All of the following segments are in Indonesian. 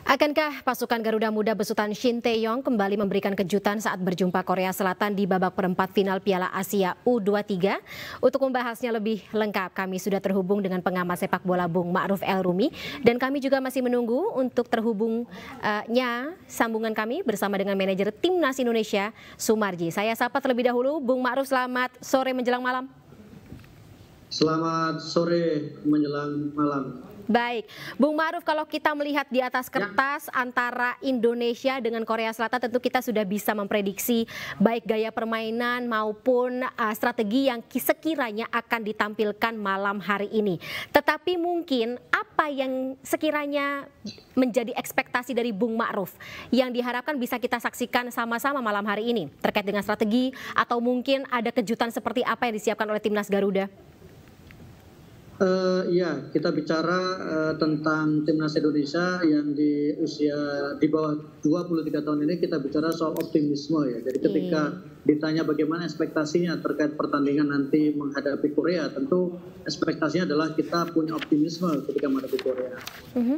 Akankah pasukan Garuda Muda besutan Shin Tae-yong kembali memberikan kejutan saat berjumpa Korea Selatan di babak perempat final Piala Asia U23? Untuk membahasnya lebih lengkap, kami sudah terhubung dengan pengamat sepak bola Bung Ma'ruf El Rumi, dan kami juga masih menunggu untuk terhubungnya sambungan kami bersama dengan manajer Timnas Indonesia, Sumarji. Saya sapa terlebih dahulu, Bung Ma'ruf, selamat sore menjelang malam. Selamat sore menjelang malam. Baik, Bung Ma'ruf, kalau kita melihat di atas kertas antara Indonesia dengan Korea Selatan, tentu kita sudah bisa memprediksi baik gaya permainan maupun strategi yang sekiranya akan ditampilkan malam hari ini. Tetapi mungkin apa yang sekiranya menjadi ekspektasi dari Bung Ma'ruf yang diharapkan bisa kita saksikan sama-sama malam hari ini terkait dengan strategi, atau mungkin ada kejutan seperti apa yang disiapkan oleh Timnas Garuda? Ya, kita bicara tentang Timnas Indonesia yang di usia di bawah 23 tahun ini, kita bicara soal optimisme ya. Jadi ketika ditanya bagaimana ekspektasinya terkait pertandingan nanti menghadapi Korea, tentu ekspektasinya adalah kita punya optimisme ketika menghadapi Korea.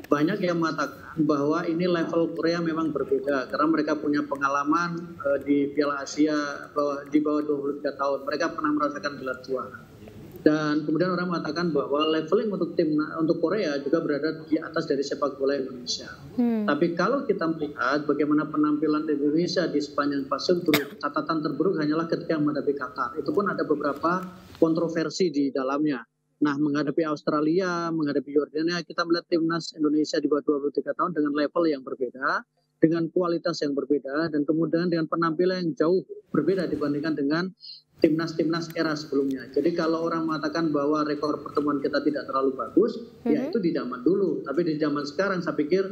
Banyak yang mengatakan bahwa ini level Korea memang berbeda karena mereka punya pengalaman di Piala Asia di bawah 23 tahun. Mereka pernah merasakan gelar juara. Dan kemudian orang mengatakan bahwa leveling untuk Korea juga berada di atas dari sepak bola Indonesia. Tapi kalau kita melihat bagaimana penampilan Indonesia di sepanjang fase grup, catatan terburuk hanyalah ketika menghadapi Qatar. Itu pun ada beberapa kontroversi di dalamnya. Nah, menghadapi Australia, menghadapi Yordania, kita melihat timnas Indonesia di bawah 23 tahun dengan level yang berbeda, dengan kualitas yang berbeda, dan kemudian dengan penampilan yang jauh berbeda dibandingkan dengan timnas-timnas era sebelumnya. Jadi kalau orang mengatakan bahwa rekor pertemuan kita tidak terlalu bagus, ya itu di zaman dulu. Tapi di zaman sekarang saya pikir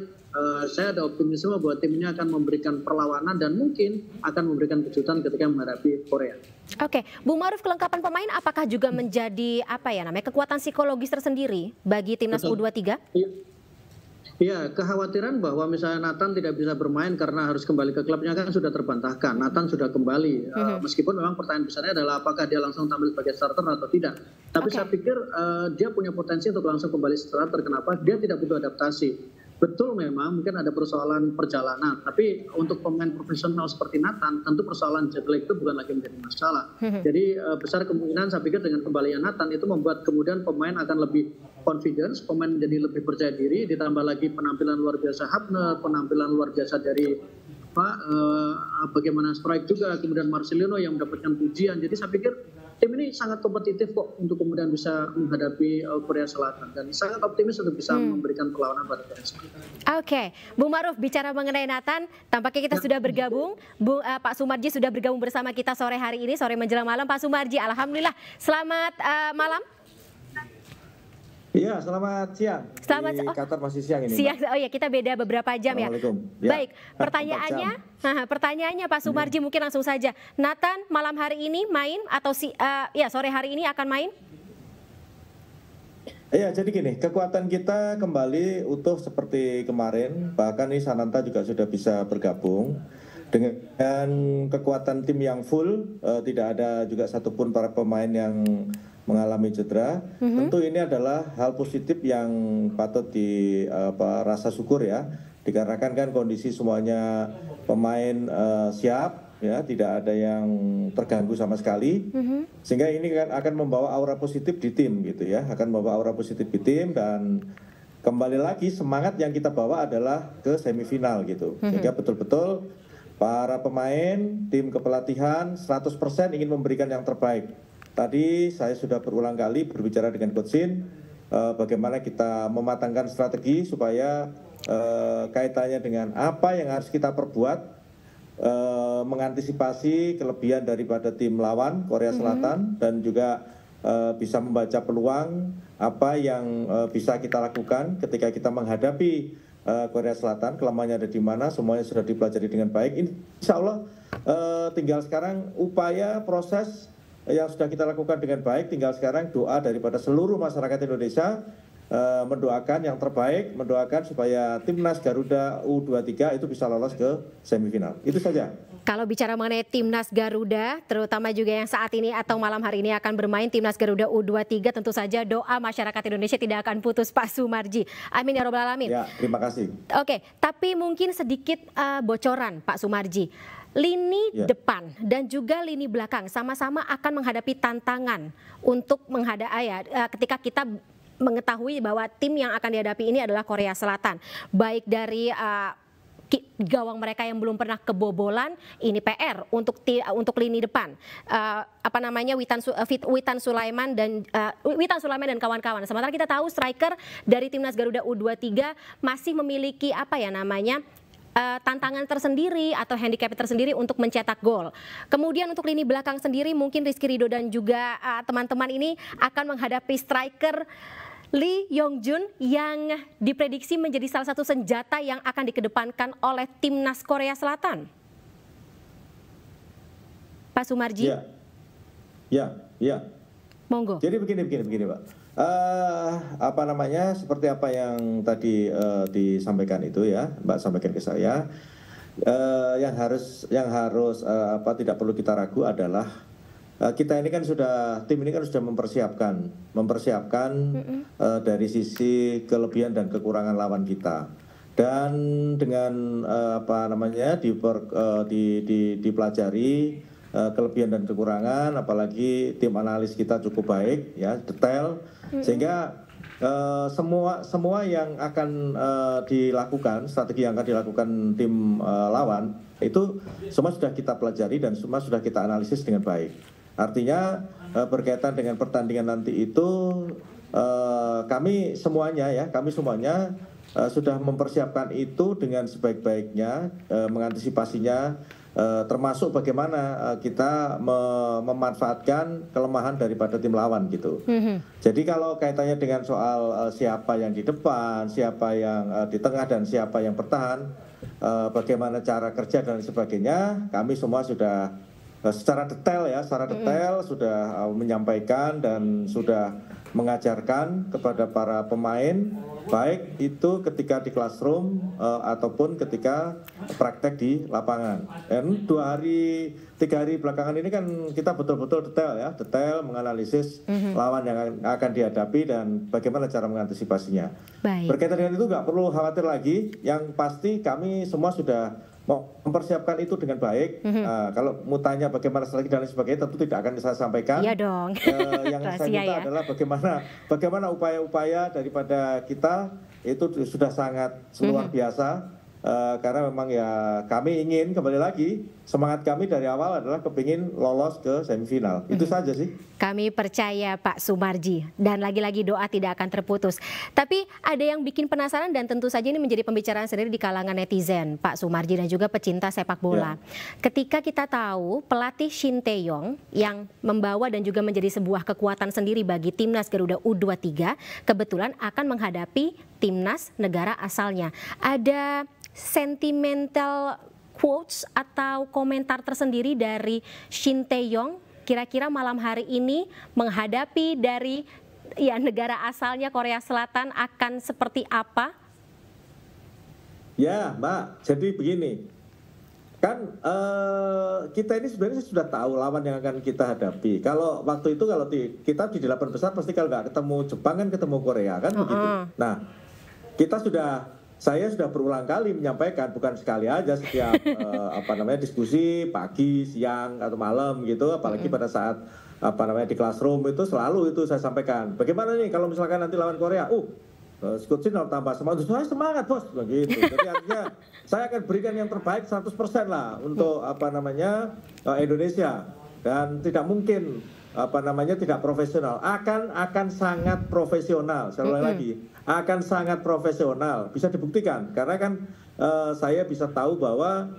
saya ada optimisme bahwa tim ini akan memberikan perlawanan dan mungkin akan memberikan kejutan ketika menghadapi Korea. Oke, Bung Ma'ruf, kelengkapan pemain apakah juga menjadi kekuatan psikologis tersendiri bagi Timnas U23? Ya, kekhawatiran bahwa misalnya Nathan tidak bisa bermain karena harus kembali ke klubnya kan sudah terbantahkan. Nathan sudah kembali, meskipun memang pertanyaan besarnya adalah apakah dia langsung tampil sebagai starter atau tidak. Tapi saya pikir dia punya potensi untuk langsung kembali starter. Kenapa? Dia tidak butuh adaptasi. Betul, memang mungkin ada persoalan perjalanan, tapi untuk pemain profesional seperti Nathan, tentu persoalan jet lag itu bukan lagi menjadi masalah. Jadi besar kemungkinan saya pikir dengan kembalinya Nathan itu membuat kemudian pemain akan lebih confidence, pemain menjadi lebih percaya diri, ditambah lagi penampilan luar biasa Hafner, penampilan luar biasa dari bagaimana strike juga, kemudian Marcelino yang mendapatkan pujian. Jadi saya pikir tim ini sangat kompetitif kok untuk kemudian bisa menghadapi Korea Selatan, dan sangat optimis untuk bisa memberikan perlawanan pada Korea Selatan. Oke, Bung Ma'ruf, bicara mengenai Nathan, tampaknya kita sudah bergabung. Pak Sumarji sudah bergabung bersama kita sore hari ini, sore menjelang malam. Pak Sumarji, alhamdulillah, selamat malam. Iya, selamat siang. Di Qatar masih siang ini. Siang, oh ya, kita beda beberapa jam ya. Ya. Baik, pertanyaannya Pak Sumarji mungkin langsung saja. Nathan malam hari ini main atau sore hari ini akan main? Iya, jadi gini, kekuatan kita kembali utuh seperti kemarin. Bahkan nih Sananta juga sudah bisa bergabung. Dengan kekuatan tim yang full, tidak ada juga satupun para pemain yang mengalami cedera. Tentu ini adalah hal positif yang patut rasa syukur ya, dikarenakan kan kondisi semuanya pemain siap ya, tidak ada yang terganggu sama sekali, sehingga ini kan akan membawa aura positif di tim gitu ya, akan membawa aura positif di tim, dan kembali lagi semangat yang kita bawa adalah ke semifinal gitu, sehingga betul-betul para pemain, tim kepelatihan 100% ingin memberikan yang terbaik. Tadi saya sudah berulang kali berbicara dengan Coach Shin, bagaimana kita mematangkan strategi supaya kaitannya dengan apa yang harus kita perbuat, mengantisipasi kelebihan daripada tim lawan Korea Selatan, dan juga bisa membaca peluang apa yang bisa kita lakukan ketika kita menghadapi Korea Selatan. Kelemahannya ada di mana, semuanya sudah dipelajari dengan baik. Insya Allah tinggal sekarang upaya proses yang sudah kita lakukan dengan baik, tinggal sekarang doa daripada seluruh masyarakat Indonesia, mendoakan yang terbaik, mendoakan supaya Timnas Garuda U23 itu bisa lolos ke semifinal. Itu saja. Kalau bicara mengenai Timnas Garuda, terutama juga yang saat ini atau malam hari ini akan bermain Timnas Garuda U23, tentu saja doa masyarakat Indonesia tidak akan putus, Pak Sumarji. Amin ya robbal alamin. Ya, terima kasih. Oke, tapi mungkin sedikit bocoran, Pak Sumarji. Lini depan dan juga lini belakang sama-sama akan menghadapi tantangan untuk ketika kita mengetahui bahwa tim yang akan dihadapi ini adalah Korea Selatan, baik dari gawang mereka yang belum pernah kebobolan, ini PR untuk lini depan. Witan Sulaiman dan kawan-kawan. Sementara kita tahu striker dari Timnas Garuda U23 masih memiliki tantangan tersendiri atau handicap tersendiri untuk mencetak gol. Kemudian untuk lini belakang sendiri mungkin Rizky Ridho dan juga teman-teman ini akan menghadapi striker Lee Yong-jun yang diprediksi menjadi salah satu senjata yang akan dikedepankan oleh Timnas Korea Selatan. Pak Sumarji? Ya. Monggo. Jadi begini Pak. Seperti apa yang tadi disampaikan itu ya, Mbak sampaikan ke saya. Yang harus tidak perlu kita ragu adalah kita ini kan tim ini kan sudah mempersiapkan dari sisi kelebihan dan kekurangan lawan kita, dan dengan dipelajari kelebihan dan kekurangan, apalagi tim analis kita cukup baik ya, detail, sehingga semua yang akan dilakukan, strategi yang akan dilakukan tim lawan itu semua sudah kita pelajari dan semua sudah kita analisis dengan baik. Artinya berkaitan dengan pertandingan nanti itu kami semuanya sudah mempersiapkan itu dengan sebaik-baiknya, mengantisipasinya, termasuk bagaimana kita memanfaatkan kelemahan daripada tim lawan gitu. Jadi kalau kaitannya dengan soal siapa yang di depan, siapa yang di tengah dan siapa yang bertahan, bagaimana cara kerja dan sebagainya, kami semua sudah secara detail sudah menyampaikan dan sudah mengajarkan kepada para pemain, baik itu ketika di classroom ataupun ketika praktek di lapangan. Dan 3 hari belakangan ini kan kita betul-betul detail menganalisis lawan yang akan dihadapi dan bagaimana cara mengantisipasinya. Baik. Berkaitan dengan itu nggak perlu khawatir lagi, yang pasti kami semua sudah mempersiapkan itu dengan baik. Kalau mau tanya bagaimana strategi dan lain sebagainya, tentu tidak akan saya sampaikan. Iya dong. Yang saya minta adalah bagaimana upaya-upaya daripada kita itu sudah sangat luar biasa. Karena memang ya kami ingin, kembali lagi, semangat kami dari awal adalah kepingin lolos ke semifinal. Itu saja sih. Kami percaya Pak Sumarji, dan lagi-lagi doa tidak akan terputus. Tapi ada yang bikin penasaran dan tentu saja ini menjadi pembicaraan sendiri di kalangan netizen, Pak Sumarji, dan juga pecinta sepak bola. Ketika kita tahu pelatih Shin Tae-yong yang membawa dan juga menjadi sebuah kekuatan sendiri bagi Timnas Garuda U23, kebetulan akan menghadapi timnas negara asalnya. Ada sentimental quotes atau komentar tersendiri dari Shin Tae-yong kira-kira malam hari ini menghadapi dari negara asalnya Korea Selatan akan seperti apa? Ya Mbak, jadi begini, kan kita ini sebenarnya sudah tahu lawan yang akan kita hadapi. Kalau waktu itu kita di 8 besar pasti kalau nggak ketemu Jepang kan ketemu Korea kan begitu. Nah, saya sudah berulang kali menyampaikan, bukan sekali aja, setiap diskusi pagi, siang atau malam gitu, apalagi pada saat di classroom itu selalu itu saya sampaikan. Bagaimana nih kalau misalkan nanti lawan Korea? Coach Shin harus tambah semangat. Saya semangat bos, begitu. Jadi artinya saya akan berikan yang terbaik 100% lah untuk Indonesia, dan tidak mungkin tidak profesional, akan sangat profesional. Saya ulang lagi, akan sangat profesional, bisa dibuktikan karena kan saya bisa tahu bahwa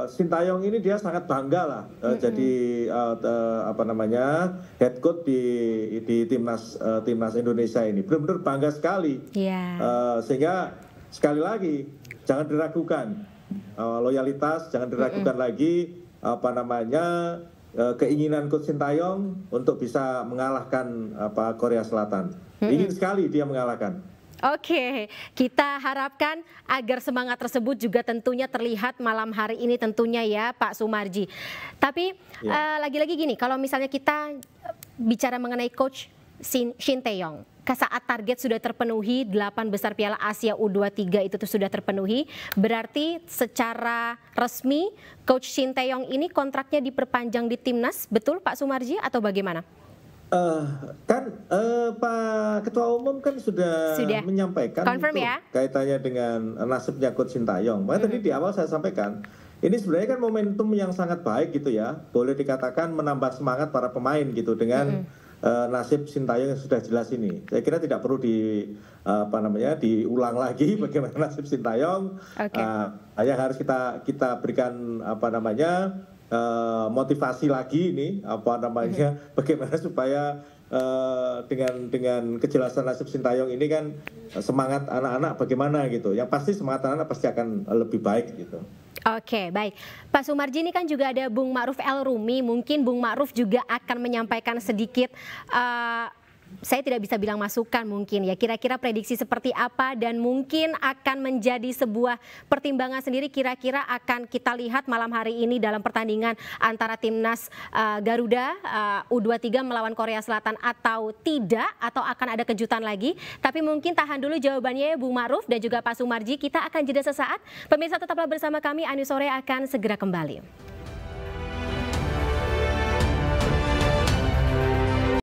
Shin Tae-yong ini dia sangat bangga lah jadi head coach di timnas Indonesia ini, benar-benar bangga sekali. Sehingga sekali lagi jangan diragukan loyalitas, jangan diragukan lagi keinginan Coach Shin Tae-yong untuk bisa mengalahkan Korea Selatan. Ingin sekali dia mengalahkan. Oke, kita harapkan agar semangat tersebut juga tentunya terlihat malam hari ini tentunya ya Pak Sumarji. Tapi lagi-lagi gini, kalau misalnya kita bicara mengenai Coach Shin Tae-yong, saat target sudah terpenuhi, 8 besar Piala Asia U23 itu sudah terpenuhi, berarti secara resmi Coach Shin Tae-yong ini kontraknya diperpanjang di timnas, betul Pak Sumarji atau bagaimana? Pak Ketua Umum kan sudah menyampaikan confirm ya? Kaitannya dengan nasibnya Coach Shin Tae-yong. Makanya tadi di awal saya sampaikan, ini sebenarnya kan momentum yang sangat baik gitu ya. Boleh dikatakan menambah semangat para pemain gitu dengan nasib Shin Tae-yong yang sudah jelas ini. Saya kira tidak perlu diulang lagi bagaimana nasib Shin Tae-yong. Yang harus kita berikan motivasi lagi ini bagaimana supaya dengan kejelasan nasib Shin Tae-yong ini kan semangat anak-anak bagaimana gitu. Yang pasti semangat anak-anak pasti akan lebih baik gitu. Oke, baik. Pak Sumarji, ini kan juga ada Bung Ma'ruf El-Rumi. Mungkin Bung Ma'ruf juga akan menyampaikan sedikit, saya tidak bisa bilang masukan mungkin ya, kira-kira prediksi seperti apa dan mungkin akan menjadi sebuah pertimbangan sendiri kira-kira akan kita lihat malam hari ini dalam pertandingan antara timnas Garuda U23 melawan Korea Selatan atau tidak, atau akan ada kejutan lagi. Tapi mungkin tahan dulu jawabannya ya Bung Ma'ruf dan juga Pak Sumarji, kita akan jeda sesaat. Pemirsa tetaplah bersama kami, Ani Sore akan segera kembali.